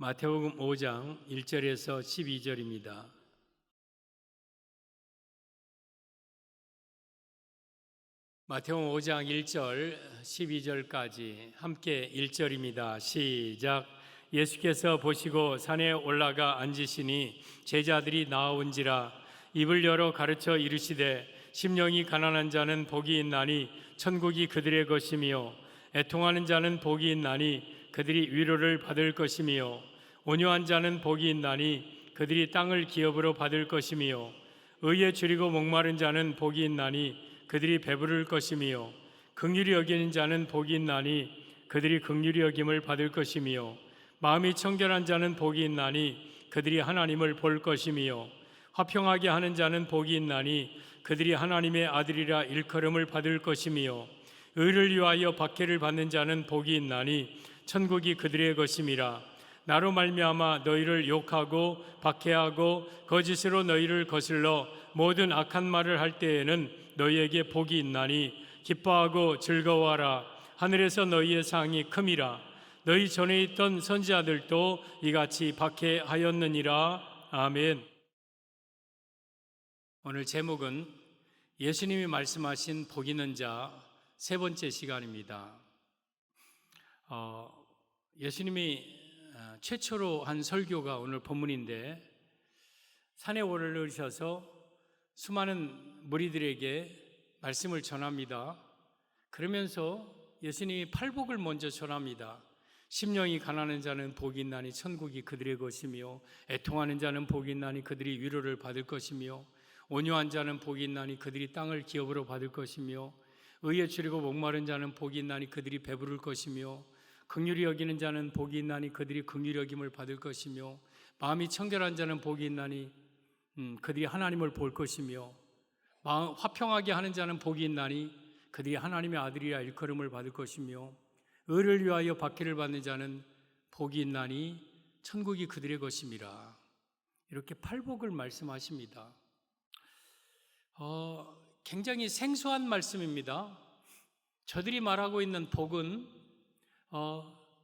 마태복음 5장 1절에서 12절입니다. 마태복음 5장 1절 12절까지 함께 1절입니다. 시작. 예수께서 보시고 산에 올라가 앉으시니 제자들이 나아온지라 입을 열어 가르쳐 이르시되 심령이 가난한 자는 복이 있나니 천국이 그들의 것이며 애통하는 자는 복이 있나니 그들이 위로를 받을 것이며 온유한 자는 복이 있나니 그들이 땅을 기업으로 받을 것이며 의에 줄이고 목마른 자는 복이 있나니 그들이 배부를 것이며 긍휼히 여기는 자는 복이 있나니 그들이 긍휼히 여김을 받을 것이며 마음이 청결한 자는 복이 있나니 그들이 하나님을 볼 것이며 화평하게 하는 자는 복이 있나니 그들이 하나님의 아들이라 일컬음을 받을 것이며 의를 위하여 박해를 받는 자는 복이 있나니 천국이 그들의 것임이라. 나로 말미암아 너희를 욕하고 박해하고 거짓으로 너희를 거슬러 모든 악한 말을 할 때에는 너희에게 복이 있나니 기뻐하고 즐거워하라. 하늘에서 너희의 상이 큼이라. 너희 전에 있던 선지자들도 이같이 박해하였느니라. 아멘. 오늘 제목은 예수님이 말씀하신 복 있는 자 세 번째 시간입니다. 예수님이 최초로 한 설교가 오늘 본문인데 산에 오르셔서 수많은 무리들에게 말씀을 전합니다. 그러면서 예수님이 팔복을 먼저 전합니다. 심령이 가난한 자는 복이 있나니 천국이 그들의 것이며 애통하는 자는 복이 있나니 그들이 위로를 받을 것이며 온유한 자는 복이 있나니 그들이 땅을 기업으로 받을 것이며 의에 줄이고 목마른 자는 복이 있나니 그들이 배부를 것이며 긍휼히 여기는 자는 복이 있나니 그들이 긍휼히 여김을 받을 것이며 마음이 청결한 자는 복이 있나니 그들이 하나님을 볼 것이며 마음 화평하게 하는 자는 복이 있나니 그들이 하나님의 아들이라 일컬음을 받을 것이며 의를 위하여 박해를 받는 자는 복이 있나니 천국이 그들의 것임이라. 이렇게 팔복을 말씀하십니다. 굉장히 생소한 말씀입니다. 저들이 말하고 있는 복은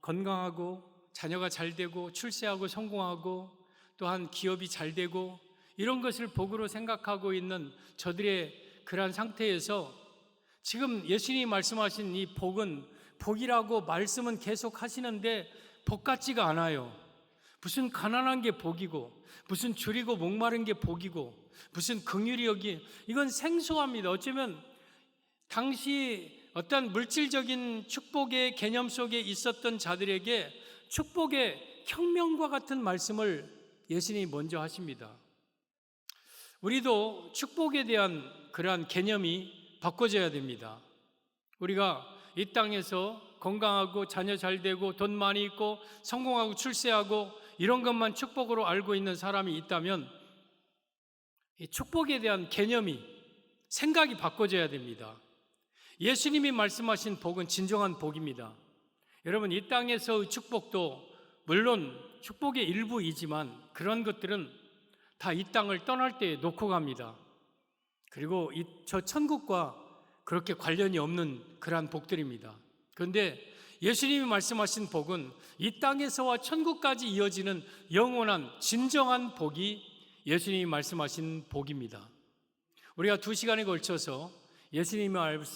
건강하고 자녀가 잘 되고 출세하고 성공하고 또한 기업이 잘 되고 이런 것을 복으로 생각하고 있는 저들의 그러한 상태에서 지금 예수님이 말씀하신 이 복은 복이라고 말씀은 계속 하시는데 복 같지가 않아요. 무슨 가난한 게 복이고 무슨 줄이고 목마른 게 복이고 무슨 긍휼히 여기 이건 생소합니다. 어쩌면 당시 어떤 물질적인 축복의 개념 속에 있었던 자들에게 축복의 혁명과 같은 말씀을 예수님이 먼저 하십니다. 우리도 축복에 대한 그러한 개념이 바꿔져야 됩니다. 우리가 이 땅에서 건강하고 자녀 잘 되고 돈 많이 있고 성공하고 출세하고 이런 것만 축복으로 알고 있는 사람이 있다면 이 축복에 대한 개념이 생각이 바꿔져야 됩니다. 예수님이 말씀하신 복은 진정한 복입니다. 여러분, 이 땅에서의 축복도 물론 축복의 일부이지만 그런 것들은 다 이 땅을 떠날 때 놓고 갑니다. 그리고 저 천국과 그렇게 관련이 없는 그러한 복들입니다. 그런데 예수님이 말씀하신 복은 이 땅에서와 천국까지 이어지는 영원한 진정한 복이 예수님이 말씀하신 복입니다. 우리가 2시간에 걸쳐서 예수님이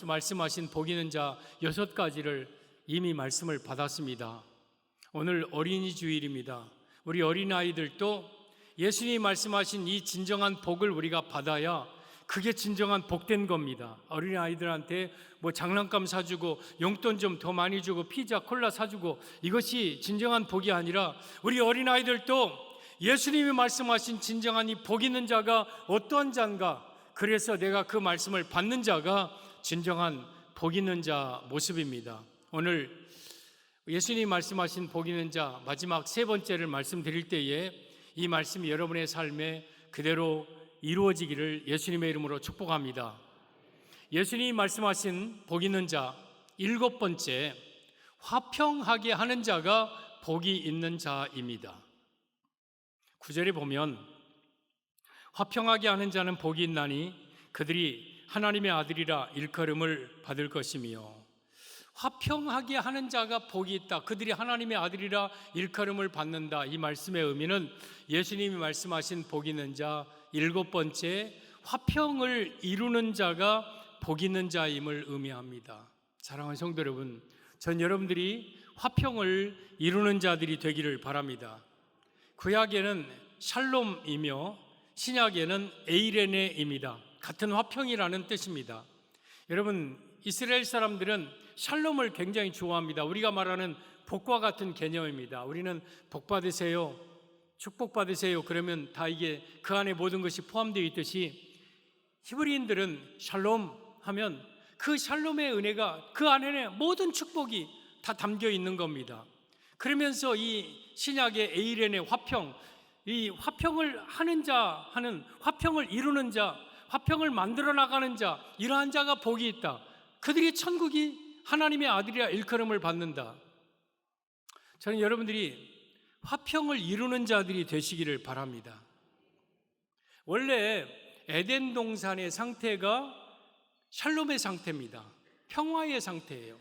말씀하신 복 있는 자 6가지를 이미 말씀을 받았습니다. 오늘 어린이 주일입니다. 우리 어린아이들도 예수님이 말씀하신 이 진정한 복을 우리가 받아야 그게 진정한 복된 겁니다. 어린아이들한테 뭐 장난감 사주고 용돈 좀 더 많이 주고 피자 콜라 사주고 이것이 진정한 복이 아니라 우리 어린아이들도 예수님이 말씀하신 진정한 이 복 있는 자가 어떠한 자인가, 그래서 내가 그 말씀을 받는 자가 진정한 복 있는 자 모습입니다. 오늘 예수님이 말씀하신 복 있는 자 마지막 세 번째를 말씀드릴 때에 이 말씀이 여러분의 삶에 그대로 이루어지기를 예수님의 이름으로 축복합니다. 예수님이 말씀하신 복 있는 자 7번째, 화평하게 하는 자가 복이 있는 자입니다. 9절에 보면 화평하게 하는 자는 복이 있나니 그들이 하나님의 아들이라 일컬음을 받을 것이며, 화평하게 하는 자가 복이 있다. 그들이 하나님의 아들이라 일컬음을 받는다. 이 말씀의 의미는 예수님이 말씀하신 복 있는 자, 7번째 화평을 이루는 자가 복 있는 자임을 의미합니다. 사랑하는 성도 여러분, 전 여러분들이 화평을 이루는 자들이 되기를 바랍니다. 구약에는 샬롬이며 신약에는 에이레네입니다. 같은 화평이라는 뜻입니다. 여러분, 이스라엘 사람들은 샬롬을 굉장히 좋아합니다. 우리가 말하는 복과 같은 개념입니다. 우리는 복 받으세요, 축복 받으세요, 그러면 다 이게 그 안에 모든 것이 포함되어 있듯이 히브리인들은 샬롬 하면 그 샬롬의 은혜가 그 안에 모든 축복이 다 담겨 있는 겁니다. 그러면서 이 신약의 에이렌의 화평, 이 화평을 하는 자, 하는 화평을 이루는 자, 화평을 만들어 나가는 자, 이러한 자가 복이 있다. 그들이 천국이 하나님의 아들이라 일컬음을 받는다. 저는 여러분들이 화평을 이루는 자들이 되시기를 바랍니다. 원래 에덴 동산의 상태가 샬롬의 상태입니다. 평화의 상태예요.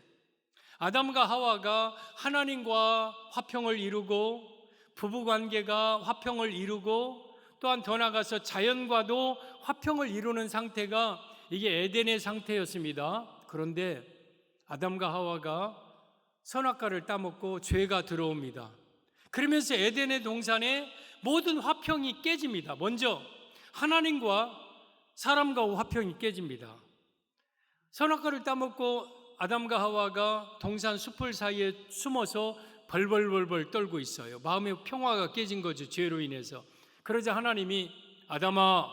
아담과 하와가 하나님과 화평을 이루고 부부관계가 화평을 이루고 또한 더 나아가서 자연과도 화평을 이루는 상태가 이게 에덴의 상태였습니다. 그런데 아담과 하와가 선악과를 따먹고 죄가 들어옵니다. 그러면서 에덴의 동산에 모든 화평이 깨집니다. 먼저 하나님과 사람과 화평이 깨집니다. 선악과를 따먹고 아담과 하와가 동산 숲을 사이에 숨어서 벌벌벌벌 떨고 있어요. 마음의 평화가 깨진 거죠, 죄로 인해서. 그러자 하나님이 아담아,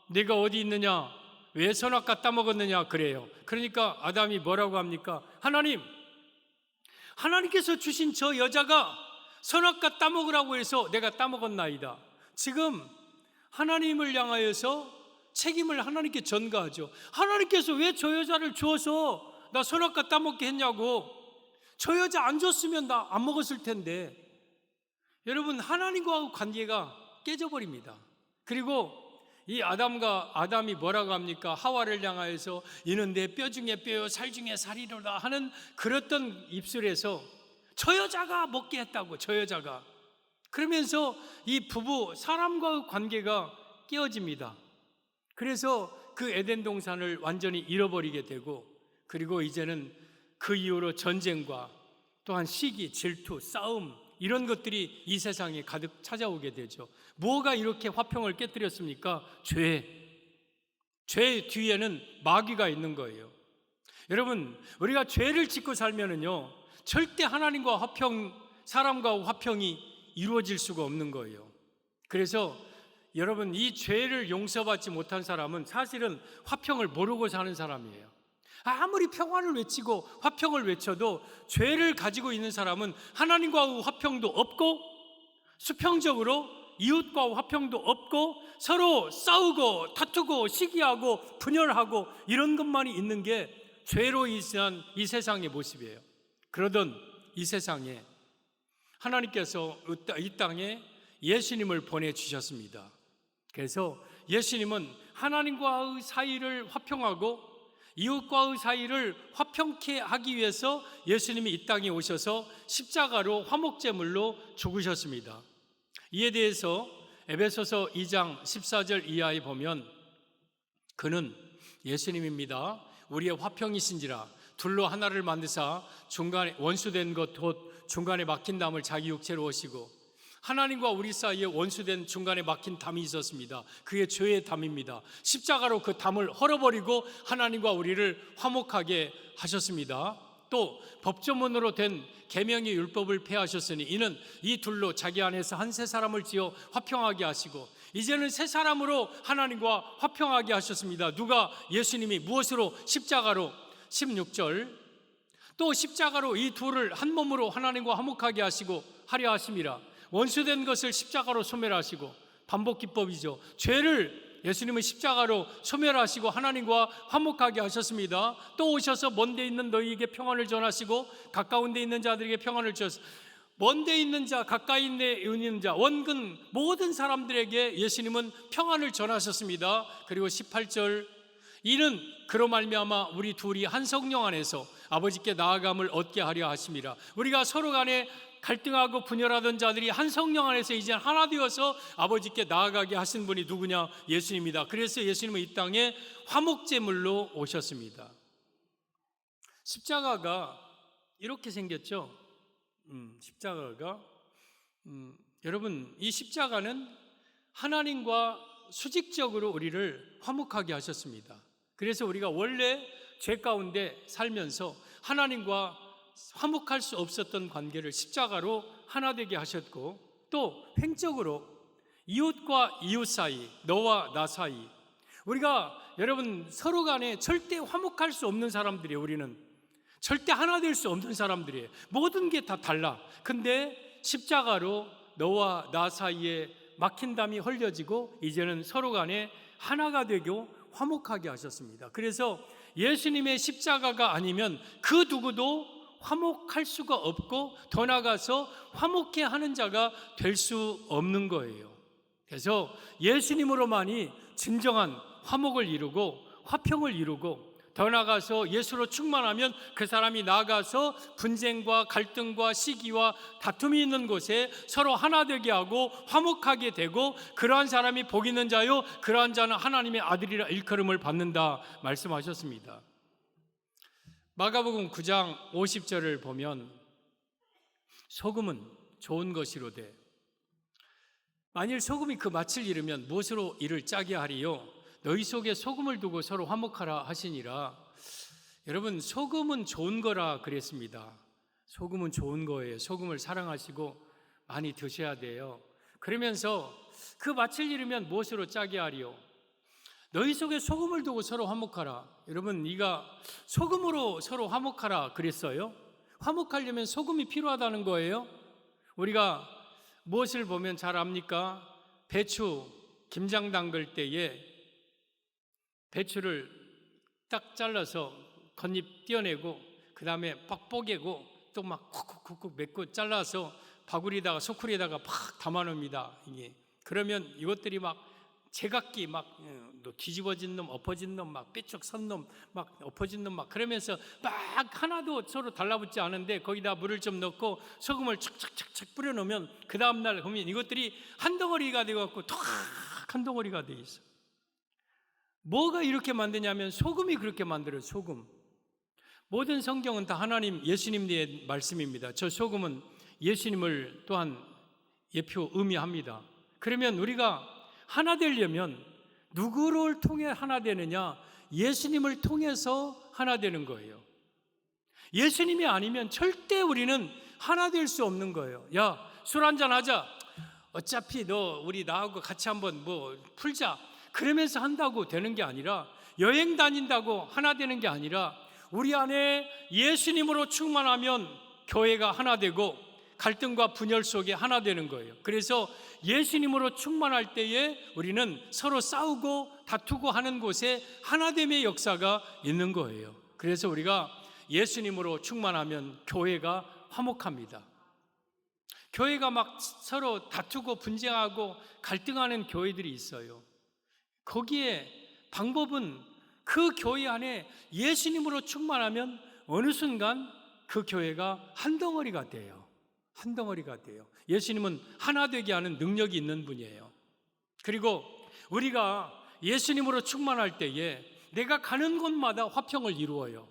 네가 어디 있느냐? 왜 선악과 따먹었느냐? 그래요. 그러니까 아담이 뭐라고 합니까? 하나님께서 주신 저 여자가 선악과 따먹으라고 해서 내가 따먹었나이다. 지금 하나님을 향하여서 책임을 하나님께 전가하죠. 하나님께서 왜 저 여자를 주어서 나 선악과 따먹게 했냐고. 저 여자 안 줬으면 나 안 먹었을 텐데. 여러분, 하나님과 관계가 깨져버립니다. 그리고 이 아담이 뭐라고 합니까? 하와를 향하여서 이는 내 뼈 중에 뼈요 살 중에 살이로다 하는 그랬던 입술에서 저 여자가 먹게 했다고. 저 여자가. 그러면서 이 부부 사람과의 관계가 깨어집니다. 그래서 그 에덴 동산을 완전히 잃어버리게 되고, 그리고 이제는 그 이후로 전쟁과 또한 시기, 질투, 싸움 이런 것들이 이 세상에 가득 찾아오게 되죠. 뭐가 이렇게 화평을 깨뜨렸습니까? 죄 뒤에는 마귀가 있는 거예요. 여러분, 우리가 죄를 짓고 살면은요, 절대 하나님과 화평, 사람과 화평이 이루어질 수가 없는 거예요. 그래서 여러분, 이 죄를 용서받지 못한 사람은 사실은 화평을 모르고 사는 사람이에요. 아무리 평화를 외치고 화평을 외쳐도 죄를 가지고 있는 사람은 하나님과 화평도 없고 수평적으로 이웃과 화평도 없고 서로 싸우고 다투고 시기하고 분열하고 이런 것만이 있는 게 죄로 인한 이 세상의 모습이에요. 그러던 이 세상에 하나님께서 이 땅에 예수님을 보내주셨습니다. 그래서 예수님은 하나님과의 사이를 화평하고 이웃과의 사이를 화평케 하기 위해서 예수님이 이 땅에 오셔서 십자가로 화목제물로 죽으셨습니다. 이에 대해서 에베소서 2장 14절 이하에 보면 그는 예수님입니다. 우리의 화평이신지라 둘로 하나를 만드사 중간에 원수된 것 곧 중간에 막힌 담을 자기 육체로 오시고 하나님과 우리 사이에 원수된 중간에 막힌 담이 있었습니다. 그게 죄의 담입니다. 십자가로 그 담을 헐어버리고 하나님과 우리를 화목하게 하셨습니다. 또 법조문으로 된 계명의 율법을 폐하셨으니 이는 이 둘로 자기 안에서 한 세 사람을 지어 화평하게 하시고 이제는 세 사람으로 하나님과 화평하게 하셨습니다. 누가? 예수님이. 무엇으로? 십자가로. 16절 또 십자가로 이 둘을 한 몸으로 하나님과 화목하게 하시고 하려 하심이라. 원수된 것을 십자가로 소멸하시고, 반복기법이죠. 죄를 예수님은 십자가로 소멸하시고 하나님과 화목하게 하셨습니다. 또 오셔서 먼데 있는 너희에게 평안을 전하시고 가까운 데 있는 자들에게 평안을 주셨습니다. 먼데 있는 자, 가까이 있는 자, 원근 모든 사람들에게 예수님은 평안을 전하셨습니다. 그리고 18절 이는 그로 말미암아 우리 둘이 한 성령 안에서 아버지께 나아감을 얻게 하려 하심이라. 우리가 서로 간에 갈등하고 분열하던 자들이 한 성령 안에서 이제 하나 되어서 아버지께 나아가게 하신 분이 누구냐? 예수님입니다. 그래서 예수님은 이 땅에 화목제물로 오셨습니다. 십자가가 이렇게 생겼죠. 십자가가 여러분, 이 십자가는 하나님과 수직적으로 우리를 화목하게 하셨습니다. 그래서 우리가 원래 죄 가운데 살면서 하나님과 화목할 수 없었던 관계를 십자가로 하나 되게 하셨고, 또 횡적으로 이웃과 이웃 사이, 너와 나 사이, 우리가 여러분 서로 간에 절대 화목할 수 없는 사람들이에요. 우리는 절대 하나 될 수 없는 사람들이에요. 모든 게 다 달라. 근데 십자가로 너와 나 사이에 막힌 담이 헐려지고 이제는 서로 간에 하나가 되고 화목하게 하셨습니다. 그래서 예수님의 십자가가 아니면 그 누구도 화목할 수가 없고 더 나아가서 화목해 하는 자가 될 수 없는 거예요. 그래서 예수님으로만이 진정한 화목을 이루고 화평을 이루고, 더 나아가서 예수로 충만하면 그 사람이 나아가서 분쟁과 갈등과 시기와 다툼이 있는 곳에 서로 하나 되게 하고 화목하게 되고, 그러한 사람이 복 있는 자요 그러한 자는 하나님의 아들이라 일컬음을 받는다 말씀하셨습니다. 마가복음 9장 50절을 보면 소금은 좋은 것이로되 만일 소금이 그 맛을 잃으면 무엇으로 이를 짜게 하리요? 너희 속에 소금을 두고 서로 화목하라 하시니라. 여러분, 소금은 좋은 거라 그랬습니다. 소금은 좋은 거예요. 소금을 사랑하시고 많이 드셔야 돼요. 그러면서 그 맛을 잃으면 무엇으로 짜게 하리요? 너희 속에 소금을 두고 서로 화목하라. 여러분, 네가 소금으로 서로 화목하라 그랬어요? 화목하려면 소금이 필요하다는 거예요. 우리가 무엇을 보면 잘 압니까? 배추 김장 담글 때에 배추를 딱 잘라서 겉잎 떼어내고 그 다음에 뻑뻑이고 또 막 쿡쿡쿡쿡 맺고 잘라서 바구리에다가 소쿠리에다가 팍 담아놓습니다. 이게 그러면 이것들이 막 제각기 막 뒤집어진 놈, 엎어진 놈, 막 삐쭉 선 놈, 막 엎어진 놈, 막 그러면서 막 하나도 서로 달라붙지 않은데 거기다 물을 좀 넣고 소금을 착착착착 뿌려놓으면 그 다음날 보면 이것들이 한 덩어리가 되어갖고 탁 한 덩어리가 돼 있어. 뭐가 이렇게 만드냐면 소금이 그렇게 만들어요. 소금. 모든 성경은 다 하나님 예수님의 말씀입니다. 저 소금은 예수님을 또한 예표 의미합니다. 그러면 우리가 하나 되려면 누구를 통해 하나 되느냐? 예수님을 통해서 하나 되는 거예요. 예수님이 아니면 절대 우리는 하나 될 수 없는 거예요. 야, 술 한잔 하자. 어차피 너 우리 나하고 같이 한번 뭐 풀자. 그러면서 한다고 되는 게 아니라, 여행 다닌다고 하나 되는 게 아니라, 우리 안에 예수님으로 충만하면 교회가 하나 되고 갈등과 분열 속에 하나 되는 거예요. 그래서 예수님으로 충만할 때에 우리는 서로 싸우고 다투고 하는 곳에 하나됨의 역사가 있는 거예요. 그래서 우리가 예수님으로 충만하면 교회가 화목합니다. 교회가 막 서로 다투고 분쟁하고 갈등하는 교회들이 있어요. 거기에 방법은 그 교회 안에 예수님으로 충만하면 어느 순간 그 교회가 한 덩어리가 돼요. 한 덩어리가 돼요. 예수님은 하나 되게 하는 능력이 있는 분이에요. 그리고 우리가 예수님으로 충만할 때에 내가 가는 곳마다 화평을 이루어요.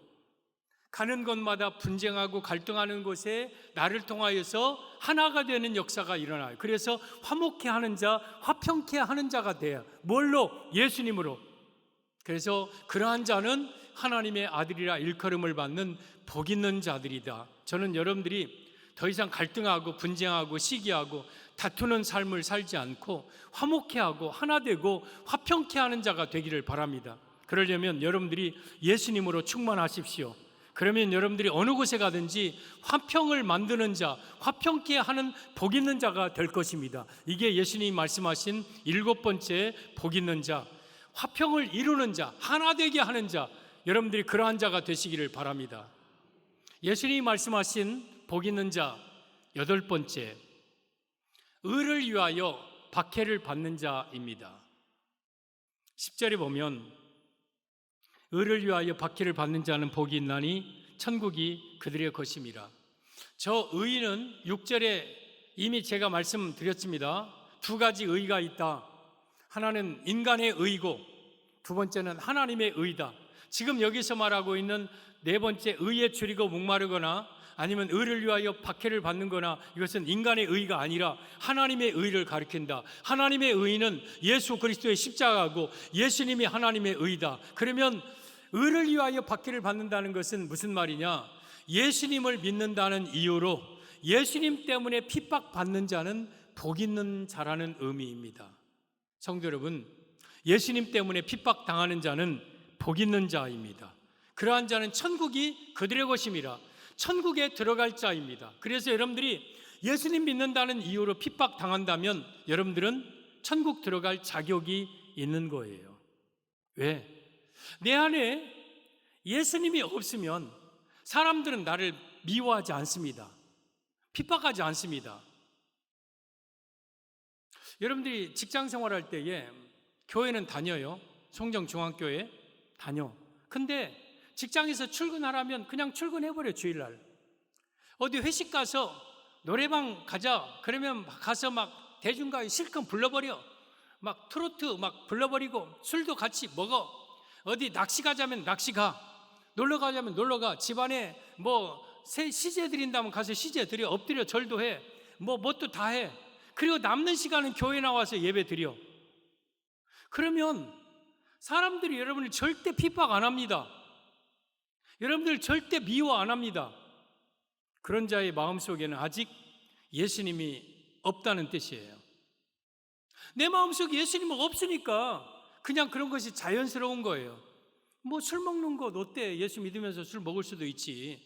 가는 곳마다 분쟁하고 갈등하는 곳에 나를 통하여서 하나가 되는 역사가 일어나요. 그래서 화목해 하는 자, 화평케 하는 자가 돼요. 뭘로? 예수님으로. 그래서 그러한 자는 하나님의 아들이라 일컬음을 받는 복 있는 자들이다. 저는 여러분들이 더 이상 갈등하고 분쟁하고 시기하고 다투는 삶을 살지 않고 화목해 하고 하나 되고 화평케 하는 자가 되기를 바랍니다. 그러려면 여러분들이 예수님으로 충만하십시오. 그러면 여러분들이 어느 곳에 가든지 화평을 만드는 자, 화평케 하는 복 있는 자가 될 것입니다. 이게 예수님이 말씀하신 7번째 복 있는 자, 화평을 이루는 자, 하나 되게 하는 자, 여러분들이 그러한 자가 되시기를 바랍니다. 예수님이 말씀하신 복 있는 자 8번째, 의를 위하여 박해를 받는 자입니다. 10절에 보면 의를 위하여 박해를 받는 자는 복이 있나니 천국이 그들의 것임이라. 저 의는 6절에 이미 제가 말씀드렸습니다. 두 가지 의가 있다. 하나는 인간의 의고 두 번째는 하나님의 의다. 지금 여기서 말하고 있는 네 번째 의에 줄이고 목마르거나 아니면 의를 위하여 박해를 받는 거나 이것은 인간의 의가 아니라 하나님의 의를 가리킨다. 하나님의 의는 예수 그리스도의 십자가고 예수님이 하나님의 의다. 그러면 의를 위하여 박해를 받는다는 것은 무슨 말이냐? 예수님을 믿는다는 이유로 예수님 때문에 핍박받는 자는 복 있는 자라는 의미입니다. 성도 여러분, 예수님 때문에 핍박당하는 자는 복 있는 자입니다. 그러한 자는 천국이 그들의 것임이라. 천국에 들어갈 자입니다. 그래서 여러분들이 예수님 믿는다는 이유로 핍박당한다면 여러분들은 천국 들어갈 자격이 있는 거예요. 왜? 내 안에 예수님이 없으면 사람들은 나를 미워하지 않습니다. 핍박하지 않습니다. 여러분들이 직장 생활할 때에 교회는 다녀요. 송정중앙교회 다녀. 근데 직장에서 출근하라면 그냥 출근해버려. 주일날 어디 회식 가서 노래방 가자 그러면 가서 막 대중가요 실컷 불러버려. 막 트로트 막 불러버리고 술도 같이 먹어. 어디 낚시 가자면 낚시 가. 놀러 가자면 놀러 가. 집안에 뭐 시제 드린다면 가서 시제 드려. 엎드려 절도 해. 뭣도 다 해. 그리고 남는 시간은 교회 나와서 예배 드려. 그러면 사람들이 여러분을 절대 핍박 안 합니다. 여러분들 절대 미워 안 합니다. 그런 자의 마음속에는 아직 예수님이 없다는 뜻이에요. 내 마음속에 예수님은 없으니까 그냥 그런 것이 자연스러운 거예요. 뭐 술 먹는 거 어때? 예수 믿으면서 술 먹을 수도 있지.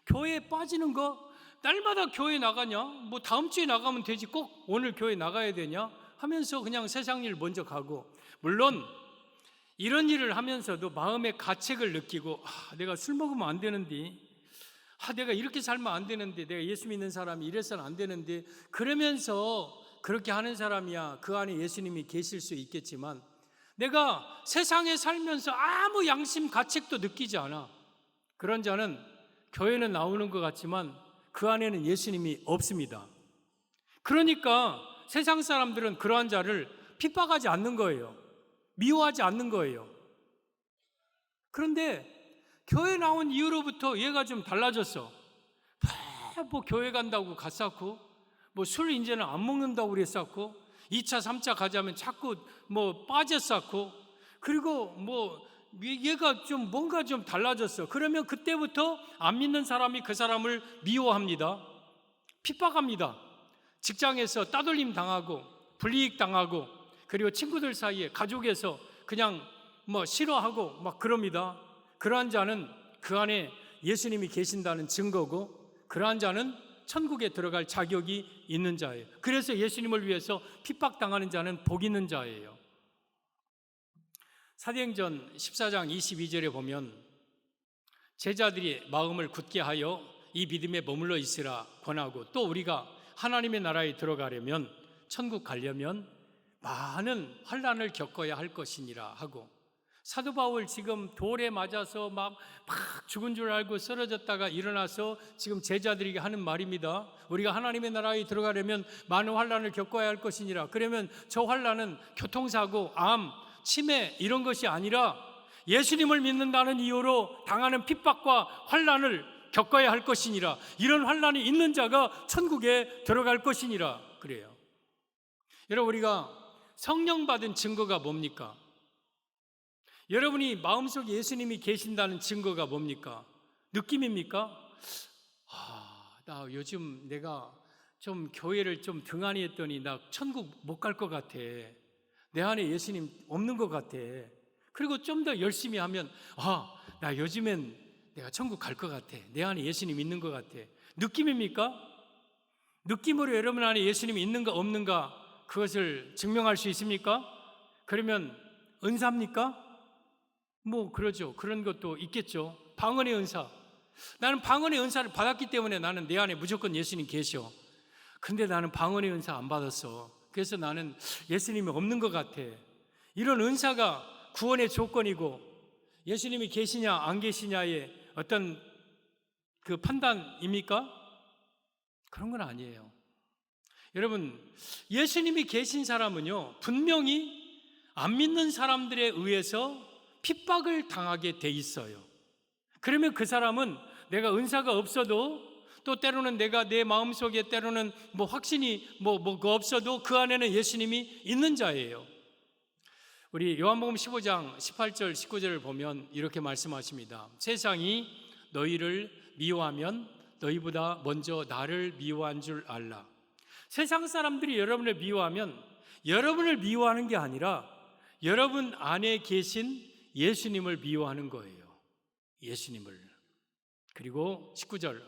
교회에 빠지는 거 날마다 교회 나가냐? 뭐 다음 주에 나가면 되지 꼭 오늘 교회 나가야 되냐? 하면서 그냥 세상 일 먼저 가고. 물론 이런 일을 하면서도 마음의 가책을 느끼고 내가 술 먹으면 안 되는데 내가 이렇게 살면 안 되는데 내가 예수 믿는 사람이 이래서는 안 되는데 그러면서 그렇게 하는 사람이야. 그 안에 예수님이 계실 수 있겠지만 내가 세상에 살면서 아무 양심 가책도 느끼지 않아. 그런 자는 교회는 나오는 것 같지만 그 안에는 예수님이 없습니다. 그러니까 세상 사람들은 그러한 자를 핍박하지 않는 거예요. 미워하지 않는 거예요. 그런데 교회 나온 이후로부터 얘가 좀 달라졌어. 뭐 교회 간다고 갔었고 뭐 술 이제는 안 먹는다고 그랬었고 2차 3차 가자면 자꾸 뭐 빠졌었고 그리고 뭐 얘가 좀 뭔가 좀 달라졌어. 그러면 그때부터 안 믿는 사람이 그 사람을 미워합니다. 핍박합니다. 직장에서 따돌림 당하고 불이익 당하고 그리고 친구들 사이에 가족에서 그냥 뭐 싫어하고 막 그럽니다. 그러한 자는 그 안에 예수님이 계신다는 증거고 그러한 자는 천국에 들어갈 자격이 있는 자예요. 그래서 예수님을 위해서 핍박당하는 자는 복 있는 자예요. 사도행전 14장 22절에 보면 제자들이 마음을 굳게 하여 이 믿음에 머물러 있으라 권하고 또 우리가 하나님의 나라에 들어가려면 천국 가려면 많은 환난을 겪어야 할 것이니라 하고 사도 바울 지금 돌에 맞아서 막 죽은 줄 알고 쓰러졌다가 일어나서 지금 제자들에게 하는 말입니다. 우리가 하나님의 나라에 들어가려면 많은 환난을 겪어야 할 것이니라. 그러면 저 환난은 교통사고, 암, 치매 이런 것이 아니라 예수님을 믿는다는 이유로 당하는 핍박과 환난을 겪어야 할 것이니라. 이런 환난이 있는 자가 천국에 들어갈 것이니라. 그래요. 여러분 우리가 성령 받은 증거가 뭡니까? 여러분이 마음속에 예수님이 계신다는 증거가 뭡니까? 느낌입니까? 나 요즘 내가 좀 교회를 좀 등한히 했더니 나 천국 못 갈 것 같아. 내 안에 예수님 없는 것 같아. 그리고 좀 더 열심히 하면 나 요즘엔 내가 천국 갈 것 같아. 내 안에 예수님 있는 것 같아. 느낌입니까? 느낌으로 여러분 안에 예수님이 있는가 없는가 그것을 증명할 수 있습니까? 그러면 은사입니까? 뭐 그러죠. 그런 것도 있겠죠. 방언의 은사. 나는 방언의 은사를 받았기 때문에 나는 내 안에 무조건 예수님 계셔. 근데 나는 방언의 은사 안 받았어. 그래서 나는 예수님이 없는 것 같아. 이런 은사가 구원의 조건이고 예수님이 계시냐 안 계시냐의 어떤 그 판단입니까? 그런 건 아니에요. 여러분, 예수님이 계신 사람은요, 분명히 안 믿는 사람들에 의해서 핍박을 당하게 돼 있어요. 그러면 그 사람은 내가 은사가 없어도, 또 때로는 내가 내 마음속에 때로는 확신이 없어도 그 안에는 예수님이 있는 자예요. 우리 요한복음 15장 18절 19절을 보면 이렇게 말씀하십니다. 세상이 너희를 미워하면 너희보다 먼저 나를 미워한 줄 알라. 세상 사람들이 여러분을 미워하면 여러분을 미워하는 게 아니라 여러분 안에 계신 예수님을 미워하는 거예요. 예수님을. 그리고 19절,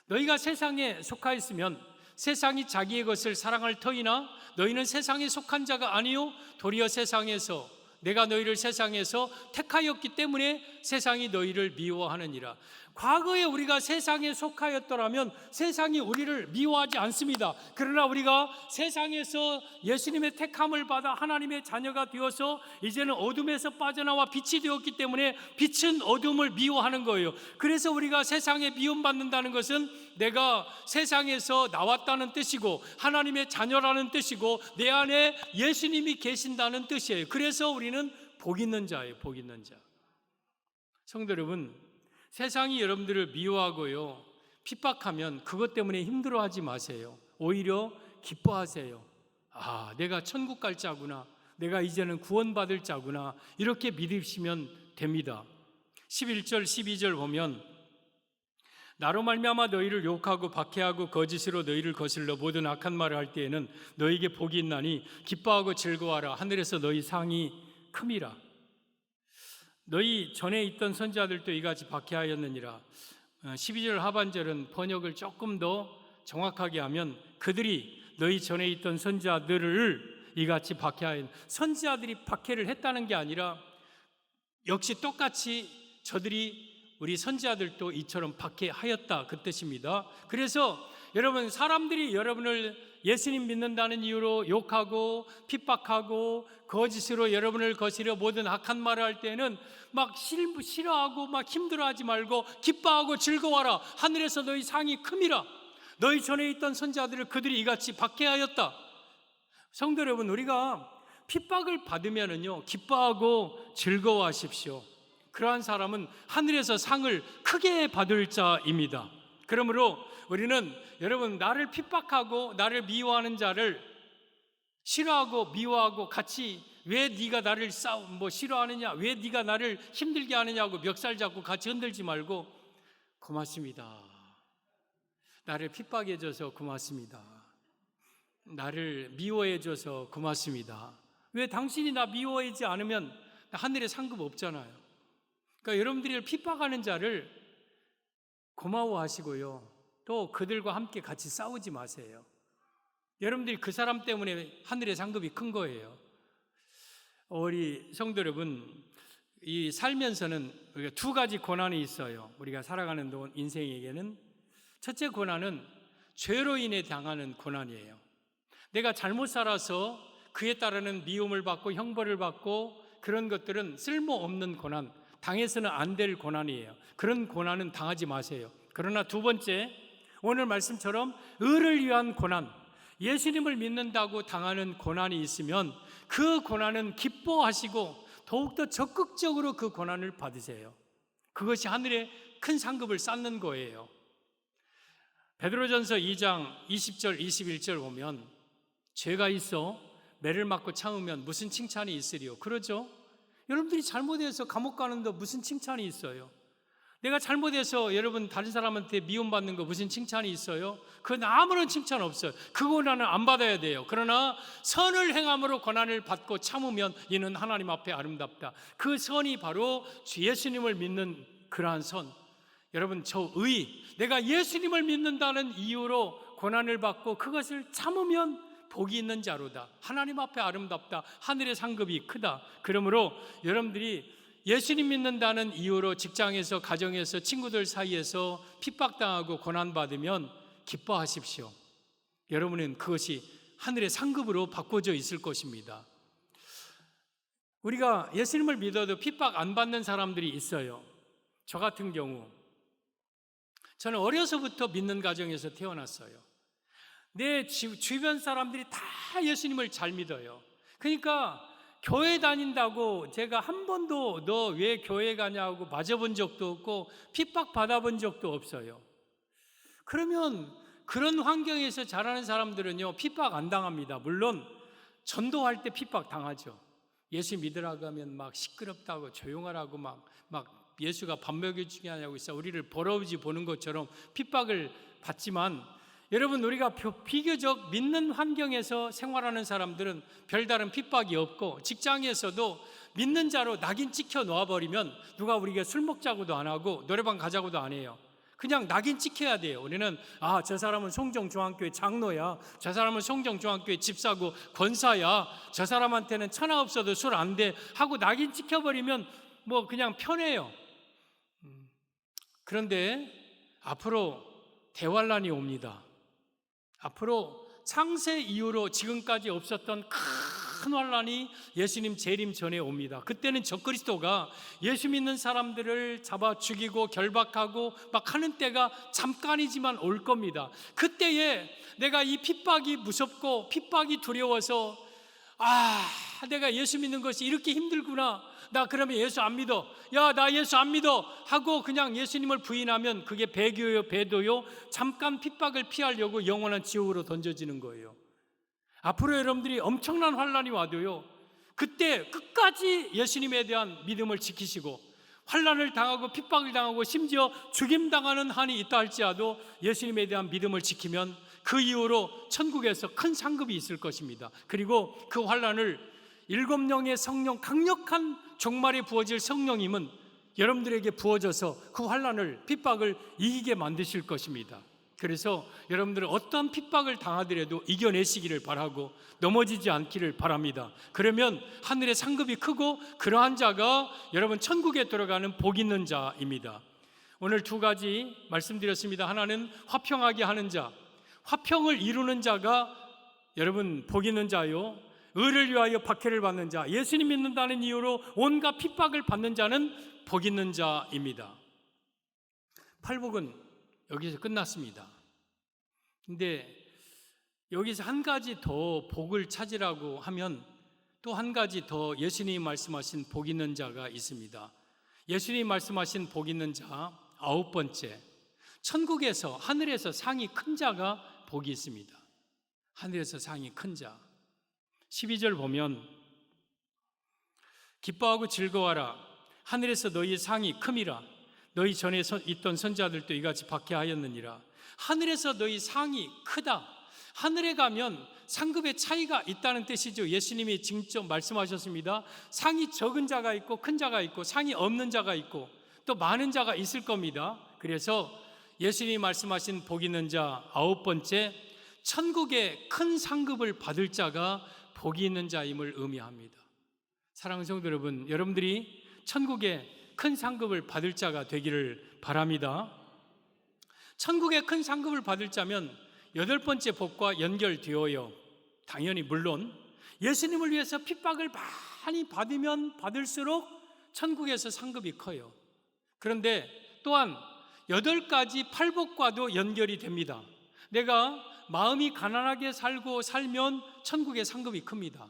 너희가 세상에 속하였으면 세상이 자기의 것을 사랑할 터이나 너희는 세상에 속한 자가 아니요 도리어 세상에서, 내가 너희를 세상에서 택하였기 때문에 세상이 너희를 미워하느니라. 과거에 우리가 세상에 속하였더라면 세상이 우리를 미워하지 않습니다. 그러나 우리가 세상에서 예수님의 택함을 받아 하나님의 자녀가 되어서 이제는 어둠에서 빠져나와 빛이 되었기 때문에 빛은 어둠을 미워하는 거예요. 그래서 우리가 세상에 미움받는다는 것은 내가 세상에서 나왔다는 뜻이고 하나님의 자녀라는 뜻이고 내 안에 예수님이 계신다는 뜻이에요. 그래서 우리는 복 있는 자예요. 복 있는 자. 성도 여러분, 세상이 여러분들을 미워하고요, 핍박하면 그것 때문에 힘들어하지 마세요. 오히려 기뻐하세요. 아, 내가 천국 갈 자구나. 내가 이제는 구원받을 자구나. 이렇게 믿으시면 됩니다. 11절 12절 보면 나로 말미암아 너희를 욕하고 박해하고 거짓으로 너희를 거슬러 모든 악한 말을 할 때에는 너희에게 복이 있나니 기뻐하고 즐거워하라. 하늘에서 너희 상이 큼이라. 너희 전에 있던 선지자들도 이같이 박해하였느니라. 12절 하반절은 번역을 조금 더 정확하게 하면 그들이 너희 전에 있던 선지자들을 이같이 박해하였. 선지자들이 박해를 했다는 게 아니라 역시 똑같이 저들이 우리 선지자들도 이처럼 박해하였다, 그 뜻입니다. 그래서 여러분, 사람들이 여러분을 예수님 믿는다는 이유로 욕하고 핍박하고 거짓으로 여러분을 거스려 모든 악한 말을 할 때는 막 싫어하고 막 힘들어하지 말고 기뻐하고 즐거워하라. 하늘에서 너희 상이 큼이라. 너희 전에 있던 선지자들을 그들이 이같이 박해하였다. 성도 여러분, 우리가 핍박을 받으면은요, 기뻐하고 즐거워하십시오. 그러한 사람은 하늘에서 상을 크게 받을 자입니다. 그러므로 우리는 여러분, 나를 핍박하고 나를 미워하는 자를 싫어하고 미워하고 같이 왜 네가 나를 싫어하느냐, 왜 네가 나를 힘들게 하느냐고 멱살 잡고 같이 흔들지 말고 고맙습니다. 나를 핍박해줘서 고맙습니다. 나를 미워해줘서 고맙습니다. 왜 당신이 나 미워하지 않으면 하늘에 상급 없잖아요. 그러니까 여러분들이 핍박하는 자를 고마워하시고요, 또 그들과 함께 같이 싸우지 마세요. 여러분들이 그 사람 때문에 하늘의 상급이 큰 거예요. 우리 성도 여러분, 이 살면서는 우리가 두 가지 고난이 있어요. 우리가 살아가는 동안 인생에게는 첫째 고난은 죄로 인해 당하는 고난이에요. 내가 잘못 살아서 그에 따르는 미움을 받고 형벌을 받고 그런 것들은 쓸모없는 고난, 당해서는 안 될 고난이에요. 그런 고난은 당하지 마세요. 그러나 두 번째, 오늘 말씀처럼 의를 위한 고난, 예수님을 믿는다고 당하는 고난이 있으면 그 고난은 기뻐하시고 더욱더 적극적으로 그 고난을 받으세요. 그것이 하늘에 큰 상급을 쌓는 거예요. 베드로전서 2장 20절 21절 보면 죄가 있어 매를 맞고 참으면 무슨 칭찬이 있으리요. 그러죠? 여러분들이 잘못해서 감옥 가는데 무슨 칭찬이 있어요? 내가 잘못해서 여러분 다른 사람한테 미움받는 거 무슨 칭찬이 있어요? 그건 아무런 칭찬 없어요. 그 고난은 안 받아야 돼요. 그러나 선을 행함으로 고난을 받고 참으면 이는 하나님 앞에 아름답다. 그 선이 바로 주 예수님을 믿는 그러한 선. 여러분, 저 내가 예수님을 믿는다는 이유로 고난을 받고 그것을 참으면 복이 있는 자로다. 하나님 앞에 아름답다. 하늘의 상급이 크다. 그러므로 여러분들이 예수님 믿는다는 이유로 직장에서, 가정에서, 친구들 사이에서 핍박당하고 고난받으면 기뻐하십시오. 여러분은 그것이 하늘의 상급으로 바꿔져 있을 것입니다. 우리가 예수님을 믿어도 핍박 안 받는 사람들이 있어요. 저 같은 경우 저는 어려서부터 믿는 가정에서 태어났어요. 내 주변 사람들이 다 예수님을 잘 믿어요. 그러니까 교회 다닌다고 제가 한 번도 너 왜 교회 가냐고 맞아본 적도 없고 핍박 받아본 적도 없어요. 그러면 그런 환경에서 자라는 사람들은요, 핍박 안 당합니다. 물론 전도할 때 핍박 당하죠. 예수 믿으라고 하면 막 시끄럽다고 조용하라고 막 예수가 밥 먹여주게 하냐고 있어 우리를 버러우지 보는 것처럼 핍박을 받지만, 여러분, 우리가 비교적 믿는 환경에서 생활하는 사람들은 별다른 핍박이 없고, 직장에서도 믿는 자로 낙인 찍혀 놓아버리면 누가 우리가 술 먹자고도 안 하고 노래방 가자고도 안 해요. 그냥 낙인 찍혀야 돼요. 우리는 저 사람은 송정중앙교회 장로야, 저 사람은 송정중앙교회 집사고 권사야, 저 사람한테는 천하 없어도 술 안 돼 하고 낙인 찍혀버리면 뭐 그냥 편해요. 그런데 앞으로 대환란이 옵니다. 앞으로 창세 이후로 지금까지 없었던 큰 환란이 예수님 재림 전에 옵니다. 그때는 적그리스도가 예수 믿는 사람들을 잡아 죽이고 결박하고 막 하는 때가 잠깐이지만 올 겁니다. 그때에 내가 이 핍박이 무섭고 핍박이 두려워서 내가 예수 믿는 것이 이렇게 힘들구나, 나 그러면 예수 안 믿어, 야 나 예수 안 믿어 하고 그냥 예수님을 부인하면 그게 배교요 배도요, 잠깐 핍박을 피하려고 영원한 지옥으로 던져지는 거예요. 앞으로 여러분들이 엄청난 환란이 와도요, 그때 끝까지 예수님에 대한 믿음을 지키시고 환란을 당하고 핍박을 당하고 심지어 죽임당하는 한이 있다 할지라도 예수님에 대한 믿음을 지키면 그 이후로 천국에서 큰 상급이 있을 것입니다. 그리고 그 환란을 7명의 성령, 강력한 종말에 부어질 성령님은 여러분들에게 부어져서 그 환란을, 핍박을 이기게 만드실 것입니다. 그래서 여러분들은 어떠한 핍박을 당하더라도 이겨내시기를 바라고 넘어지지 않기를 바랍니다. 그러면 하늘의 상급이 크고 그러한 자가 여러분 천국에 들어가는 복 있는 자입니다. 오늘 2가지 말씀드렸습니다. 하나는 화평하게 하는 자, 화평을 이루는 자가 여러분 복 있는 자요, 의를 위하여 박해를 받는 자, 예수님 믿는다는 이유로 온갖 핍박을 받는 자는 복 있는 자입니다. 팔복은 여기서 끝났습니다. 근데 여기서 한 가지 더 복을 찾으라고 하면 또 한 가지 더 예수님이 말씀하신 복 있는 자가 있습니다. 예수님이 말씀하신 복 있는 자 9번째, 천국에서 하늘에서 상이 큰 자가 복이 있습니다. 하늘에서 상이 큰 자. 12절 보면 기뻐하고 즐거워하라, 하늘에서 너희의 상이 큼이라, 너희 전에 있던 선자들도 이같이 박해하였느니라. 하늘에서 너희 상이 크다. 하늘에 가면 상급의 차이가 있다는 뜻이죠. 예수님이 직접 말씀하셨습니다. 상이 적은 자가 있고 큰 자가 있고 상이 없는 자가 있고 또 많은 자가 있을 겁니다. 그래서 예수님이 말씀하신 복 있는 자 9번째, 천국의 큰 상급을 받을 자가 복이 있는 자임을 의미합니다. 사랑하는 성도 여러분, 여러분들이 천국의 큰 상급을 받을 자가 되기를 바랍니다. 천국의 큰 상급을 받을 자면 8번째 복과 연결되어요. 당연히 물론 예수님을 위해서 핍박을 많이 받으면 받을수록 천국에서 상급이 커요. 그런데 또한 8가지 팔복과도 연결이 됩니다. 내가 마음이 가난하게 살면 천국의 상급이 큽니다.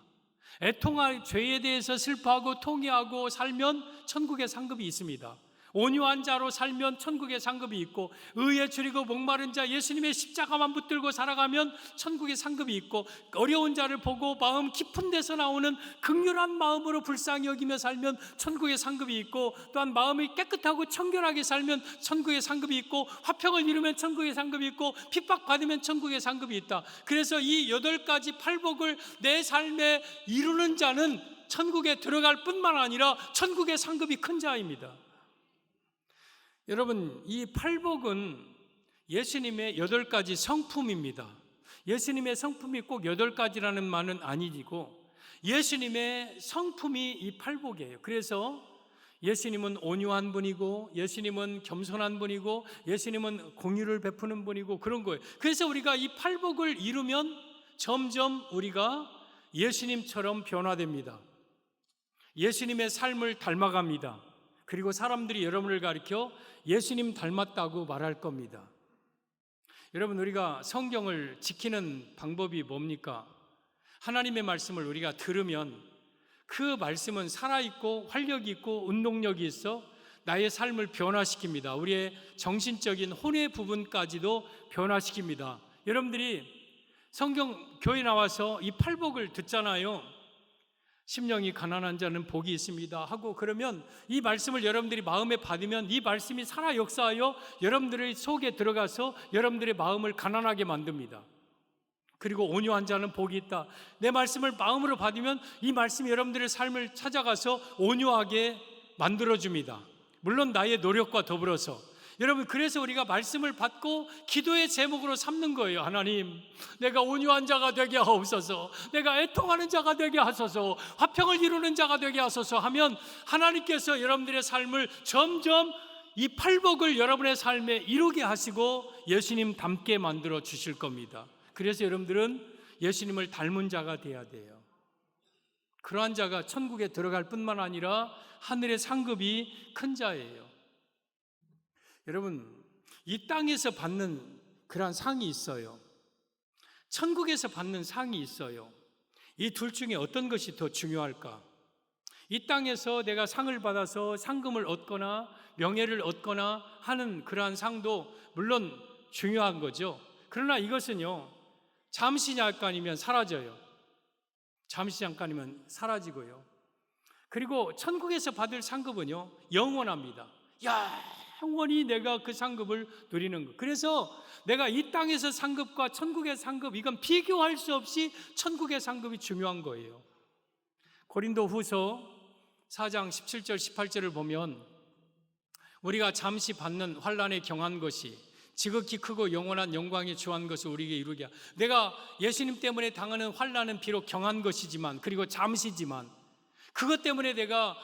애통할 죄에 대해서 슬퍼하고 통회하고 살면 천국의 상급이 있습니다. 온유한 자로 살면 천국의 상급이 있고, 의에 줄이고 목마른 자 예수님의 십자가만 붙들고 살아가면 천국의 상급이 있고, 어려운 자를 보고 마음 깊은 데서 나오는 긍휼한 마음으로 불쌍히 여기며 살면 천국의 상급이 있고, 또한 마음이 깨끗하고 청결하게 살면 천국의 상급이 있고, 화평을 이루면 천국의 상급이 있고, 핍박받으면 천국의 상급이 있다. 그래서 이 8가지 팔복을 내 삶에 이루는 자는 천국에 들어갈 뿐만 아니라 천국의 상급이 큰 자입니다. 여러분, 이 팔복은 예수님의 8가지 성품입니다. 예수님의 성품이 꼭 8가지라는 말은 아니고 예수님의 성품이 이 팔복이에요. 그래서 예수님은 온유한 분이고, 예수님은 겸손한 분이고, 예수님은 공의를 베푸는 분이고, 그런 거예요. 그래서 우리가 이 팔복을 이루면 점점 우리가 예수님처럼 변화됩니다. 예수님의 삶을 닮아갑니다. 그리고 사람들이 여러분을 가리켜 예수님 닮았다고 말할 겁니다. 여러분, 우리가 성경을 지키는 방법이 뭡니까? 하나님의 말씀을 우리가 들으면 그 말씀은 살아있고 활력이 있고 운동력이 있어 나의 삶을 변화시킵니다. 우리의 정신적인 혼의 부분까지도 변화시킵니다. 여러분들이 성경 교회 나와서 이 팔복을 듣잖아요. 심령이 가난한 자는 복이 있습니다 하고, 그러면 이 말씀을 여러분들이 마음에 받으면 이 말씀이 살아 역사하여 여러분들의 속에 들어가서 여러분들의 마음을 가난하게 만듭니다. 그리고 온유한 자는 복이 있다. 내 말씀을 마음으로 받으면 이 말씀이 여러분들의 삶을 찾아가서 온유하게 만들어줍니다. 물론 나의 노력과 더불어서. 여러분, 그래서 우리가 말씀을 받고 기도의 제목으로 삼는 거예요. 하나님, 내가 온유한 자가 되게 하옵소서, 내가 애통하는 자가 되게 하소서, 화평을 이루는 자가 되게 하소서 하면 하나님께서 여러분들의 삶을 점점 이 팔복을 여러분의 삶에 이루게 하시고 예수님 닮게 만들어 주실 겁니다. 그래서 여러분들은 예수님을 닮은 자가 돼야 돼요. 그러한 자가 천국에 들어갈 뿐만 아니라 하늘의 상급이 큰 자예요. 여러분, 이 땅에서 받는 그러한 상이 있어요. 천국에서 받는 상이 있어요. 이 둘 중에 어떤 것이 더 중요할까? 이 땅에서 내가 상을 받아서 상금을 얻거나 명예를 얻거나 하는 그러한 상도 물론 중요한 거죠. 그러나 이것은요, 잠시 잠깐이면 사라져요. 잠시 잠깐이면 사라지고요. 그리고 천국에서 받을 상급은요, 영원합니다. 영원히 내가 그 상급을 누리는 것. 그래서 내가 이 땅에서 상급과 천국의 상급, 이건 비교할 수 없이 천국의 상급이 중요한 거예요. 고린도 후서 4장 17절 18절을 보면 우리가 잠시 받는 환난에 경한 것이 지극히 크고 영원한 영광에 주한 것을 우리에게 이루게, 내가 예수님 때문에 당하는 환난은 비록 경한 것이지만, 그리고 잠시지만, 그것 때문에 내가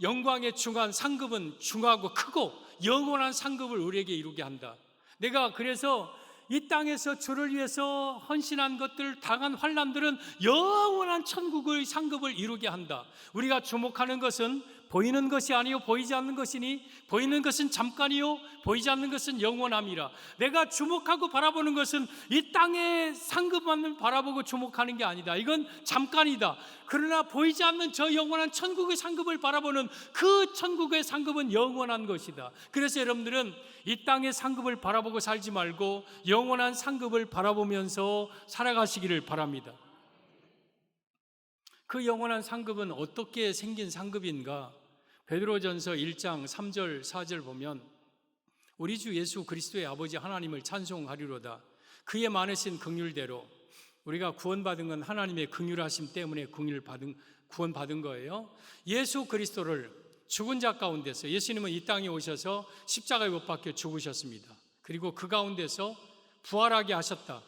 영광에 중한 상급은 중하고 크고 영원한 상급을 우리에게 이루게 한다. 내가 그래서 이 땅에서 주를 위해서 헌신한 것들, 당한 환난들은 영원한 천국의 상급을 이루게 한다. 우리가 주목하는 것은 보이는 것이 아니요 보이지 않는 것이니, 보이는 것은 잠깐이요 보이지 않는 것은 영원함이라. 내가 주목하고 바라보는 것은 이 땅의 상급만을 바라보고 주목하는 게 아니다. 이건 잠깐이다. 그러나 보이지 않는 저 영원한 천국의 상급을 바라보는 그 천국의 상급은 영원한 것이다. 그래서 여러분들은 이 땅의 상급을 바라보고 살지 말고 영원한 상급을 바라보면서 살아가시기를 바랍니다. 그 영원한 상급은 어떻게 생긴 상급인가? 베드로전서 1장 3절 4절 보면 우리 주 예수 그리스도의 아버지 하나님을 찬송하리로다. 그의 많으신 긍휼대로, 우리가 구원받은 건 하나님의 긍휼하심 때문에 구원받은 거예요. 예수 그리스도를 죽은 자 가운데서, 예수님은 이 땅에 오셔서 십자가에 못 박혀 죽으셨습니다. 그리고 그 가운데서 부활하게 하셨다.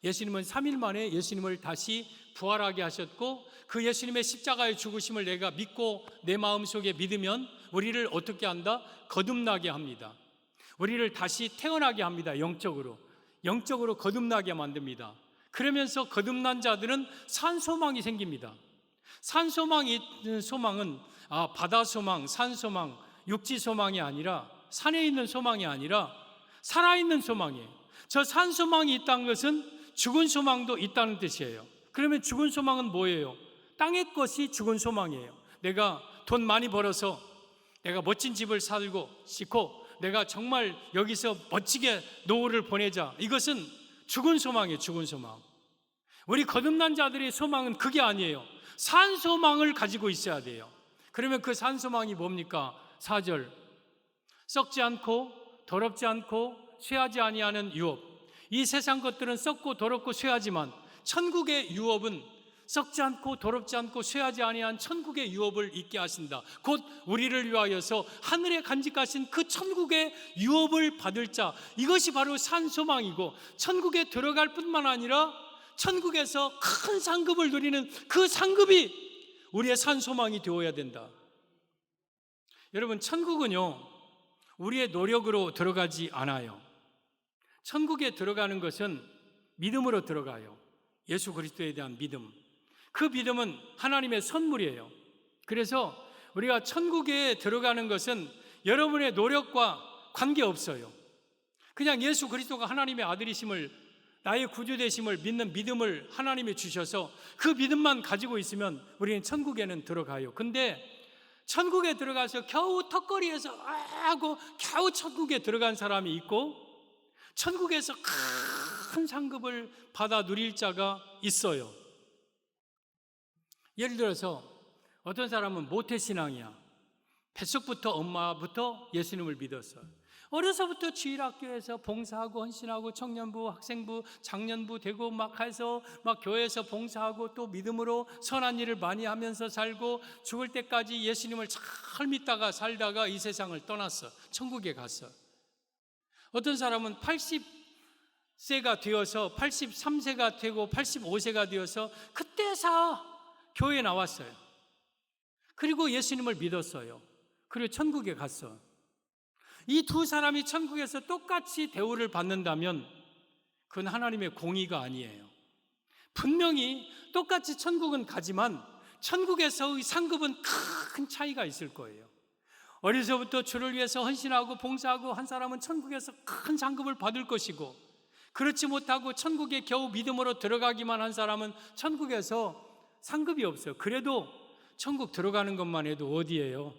예수님은 3일 만에 예수님을 다시 부활하게 하셨고, 그 예수님의 십자가의 죽으심을 내가 믿고 내 마음속에 믿으면 우리를 어떻게 한다? 거듭나게 합니다. 우리를 다시 태어나게 합니다. 영적으로 거듭나게 만듭니다. 그러면서 거듭난 자들은 산소망이 생깁니다. 산소망이 있는 소망은 바다 소망, 산 소망, 육지 소망이 아니라, 산에 있는 소망이 아니라 살아있는 소망이에요. 저 산 소망이 있다는 것은 죽은 소망도 있다는 뜻이에요. 그러면 죽은 소망은 뭐예요? 땅의 것이 죽은 소망이에요. 내가 돈 많이 벌어서 내가 멋진 집을 살고 싶고 내가 정말 여기서 멋지게 노후를 보내자. 이것은 죽은 소망이에요. 죽은 소망. 우리 거듭난 자들의 소망은 그게 아니에요. 산 소망을 가지고 있어야 돼요. 그러면 그 산 소망이 뭡니까? 4절, 썩지 않고 더럽지 않고 쇠하지 아니하는 유업. 이 세상 것들은 썩고 더럽고 쇠하지만 천국의 유업은 썩지 않고 더럽지 않고 쇠하지 아니한 천국의 유업을 있게 하신다. 곧 우리를 위하여서 하늘에 간직하신 그 천국의 유업을 받을 자, 이것이 바로 산 소망이고, 천국에 들어갈 뿐만 아니라 천국에서 큰 상급을 누리는 그 상급이 우리의 산 소망이 되어야 된다. 여러분, 천국은요 우리의 노력으로 들어가지 않아요. 천국에 들어가는 것은 믿음으로 들어가요. 예수 그리스도에 대한 믿음. 그 믿음은 하나님의 선물이에요. 그래서 우리가 천국에 들어가는 것은 여러분의 노력과 관계없어요. 그냥 예수 그리스도가 하나님의 아들이심을, 나의 구주되심을 믿는 믿음을 하나님이 주셔서 그 믿음만 가지고 있으면 우리는 천국에는 들어가요. 근데 천국에 들어가서 겨우 턱걸이에서 하고 겨우 천국에 들어간 사람이 있고, 천국에서 큰 상급을 받아 누릴 자가 있어요. 예를 들어서 어떤 사람은 모태신앙이야. 뱃속부터 엄마부터 예수님을 믿었어요. 어려서부터 주일학교에서 봉사하고 헌신하고 청년부, 학생부, 장년부 되고 막 해서 막 교회에서 봉사하고 또 믿음으로 선한 일을 많이 하면서 살고 죽을 때까지 예수님을 잘 믿다가 살다가 이 세상을 떠났어. 천국에 갔어. 어떤 사람은 80세가 되어서 83세가 되고 85세가 되어서 그때서 교회에 나왔어요. 그리고 예수님을 믿었어요. 그리고 천국에 갔어. 이 두 사람이 천국에서 똑같이 대우를 받는다면 그건 하나님의 공의가 아니에요. 분명히 똑같이 천국은 가지만 천국에서의 상급은 큰 차이가 있을 거예요. 어려서부터 주를 위해서 헌신하고 봉사하고 한 사람은 천국에서 큰 상급을 받을 것이고, 그렇지 못하고 천국에 겨우 믿음으로 들어가기만 한 사람은 천국에서 상급이 없어요. 그래도 천국 들어가는 것만 해도 어디예요?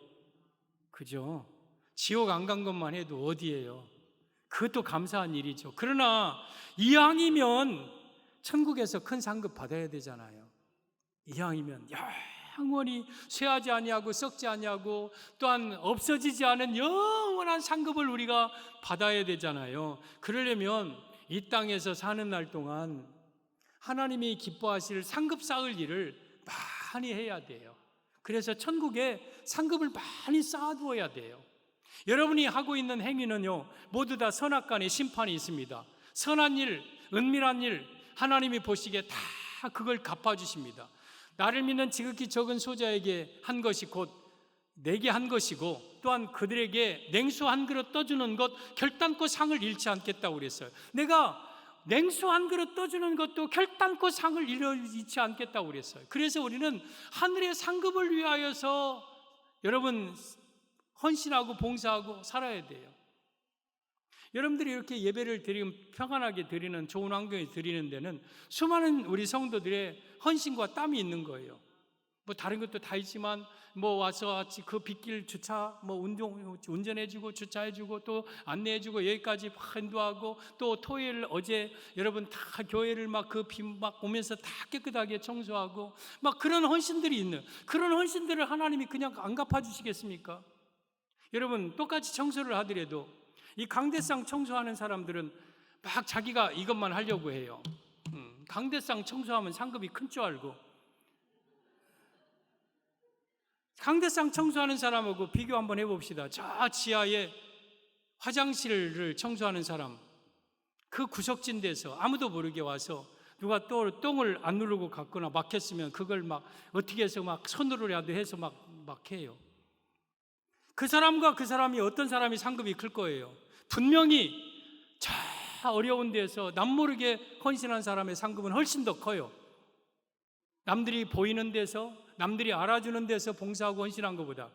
그죠? 지옥 안 간 것만 해도 어디예요? 그것도 감사한 일이죠. 그러나 이왕이면 천국에서 큰 상급 받아야 되잖아요. 이왕이면 영원히 쇠하지 아니하고 썩지 아니하고 또한 없어지지 않은 영원한 상급을 우리가 받아야 되잖아요. 그러려면 이 땅에서 사는 날 동안 하나님이 기뻐하실 상급 쌓을 일을 많이 해야 돼요. 그래서 천국에 상급을 많이 쌓아두어야 돼요. 여러분이 하고 있는 행위는요, 모두 다 선악간의 심판이 있습니다. 선한 일, 은밀한 일, 하나님이 보시기에 다 그걸 갚아주십니다. 나를 믿는 지극히 적은 소자에게 한 것이 곧 내게 한 것이고, 또한 그들에게 냉수 한 그릇 떠주는 것 결단코 상을 잃지 않겠다고 그랬어요. 내가 냉수 한 그릇 떠주는 것도 결단코 상을 잃지 않겠다고 그랬어요. 그래서 우리는 하늘의 상급을 위하여서 여러분 헌신하고 봉사하고 살아야 돼요. 여러분들이 이렇게 예배를 드리면 평안하게 드리는 좋은 환경에 드리는 데는 수많은 우리 성도들의 헌신과 땀이 있는 거예요. 뭐 다른 것도 다 있지만 뭐 와서 그 빗길 주차 뭐 운전해주고 주차해주고 또 안내해주고 여기까지 막 인도하고 또 토요일 어제 여러분 다 교회를 막 그 비 막 오면서 다 깨끗하게 청소하고 막 그런 헌신들이 있는, 그런 헌신들을 하나님이 그냥 안 갚아주시겠습니까? 여러분 똑같이 청소를 하더라도 이 강대상 청소하는 사람들은 막 자기가 이것만 하려고 해요. 강대상 청소하면 상급이 큰 줄 알고, 강대상 청소하는 사람하고 비교 한번 해봅시다. 저 지하에 화장실을 청소하는 사람, 그 구석진 데서 아무도 모르게 와서 누가 또 똥을 안 누르고 갔거나 막혔으면 그걸 막 어떻게 해서 막 손으로라도 해서 막 해요. 그 사람과 그 사람이 어떤 사람이 상급이 클 거예요. 분명히 저 어려운 데서 남모르게 헌신한 사람의 상급은 훨씬 더 커요. 남들이 보이는 데서, 남들이 알아주는 데서 봉사하고 헌신한 것보다.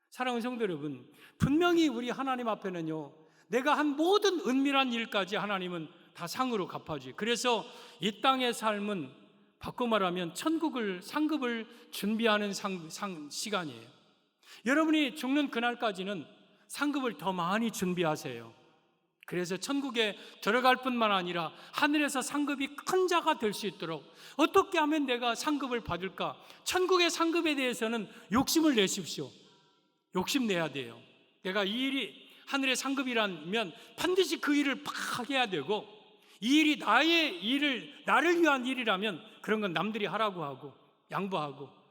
사랑하는 성도 여러분, 분명히 우리 하나님 앞에는요, 내가 한 모든 은밀한 일까지 하나님은 다 상으로 갚아줘요. 그래서 이 땅의 삶은 바꿔 말하면 천국을, 상급을 준비하는 시간이에요. 여러분이 죽는 그날까지는 상급을 더 많이 준비하세요. 그래서 천국에 들어갈 뿐만 아니라 하늘에서 상급이 큰 자가 될 수 있도록 어떻게 하면 내가 상급을 받을까? 천국의 상급에 대해서는 욕심을 내십시오. 욕심내야 돼요. 내가 이 일이 하늘의 상급이라면 반드시 그 일을 팍 해야 되고, 이 일이 나의 일을, 나를 위한 일이라면 그런 건 남들이 하라고 하고 양보하고,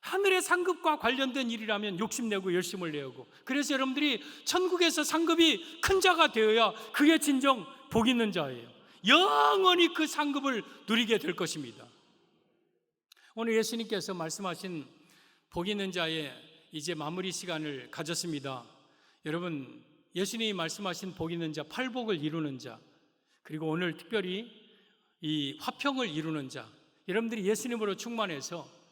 하늘의 상급과 관련된 일이라면 욕심내고 열심을 내고. 그래서 여러분들이 천국에서 상급이 큰 자가 되어야 그게 진정 복 있는 자예요. 영원히 그 상급을 누리게 될 것입니다. 오늘 예수님께서 말씀하신 복 있는 자의 이제 마무리 시간을 가졌습니다. 여러분, 예수님이 말씀하신 복 있는 자, 팔복을 이루는 자, 그리고 오늘 특별히 이 화평을 이루는 자, 여러분들이 예수님으로 충만해서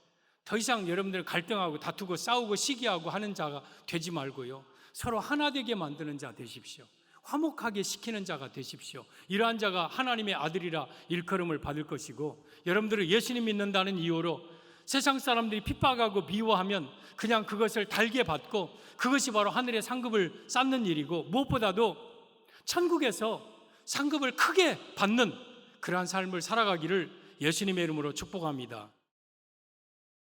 더 이상 여러분들 갈등하고 다투고 싸우고 시기하고 하는 자가 되지 말고요, 서로 하나 되게 만드는 자 되십시오. 화목하게 시키는 자가 되십시오. 이러한 자가 하나님의 아들이라 일컬음을 받을 것이고, 여러분들은 예수님 믿는다는 이유로 세상 사람들이 핍박하고 미워하면 그냥 그것을 달게 받고, 그것이 바로 하늘의 상급을 쌓는 일이고, 무엇보다도 천국에서 상급을 크게 받는 그러한 삶을 살아가기를 예수님의 이름으로 축복합니다.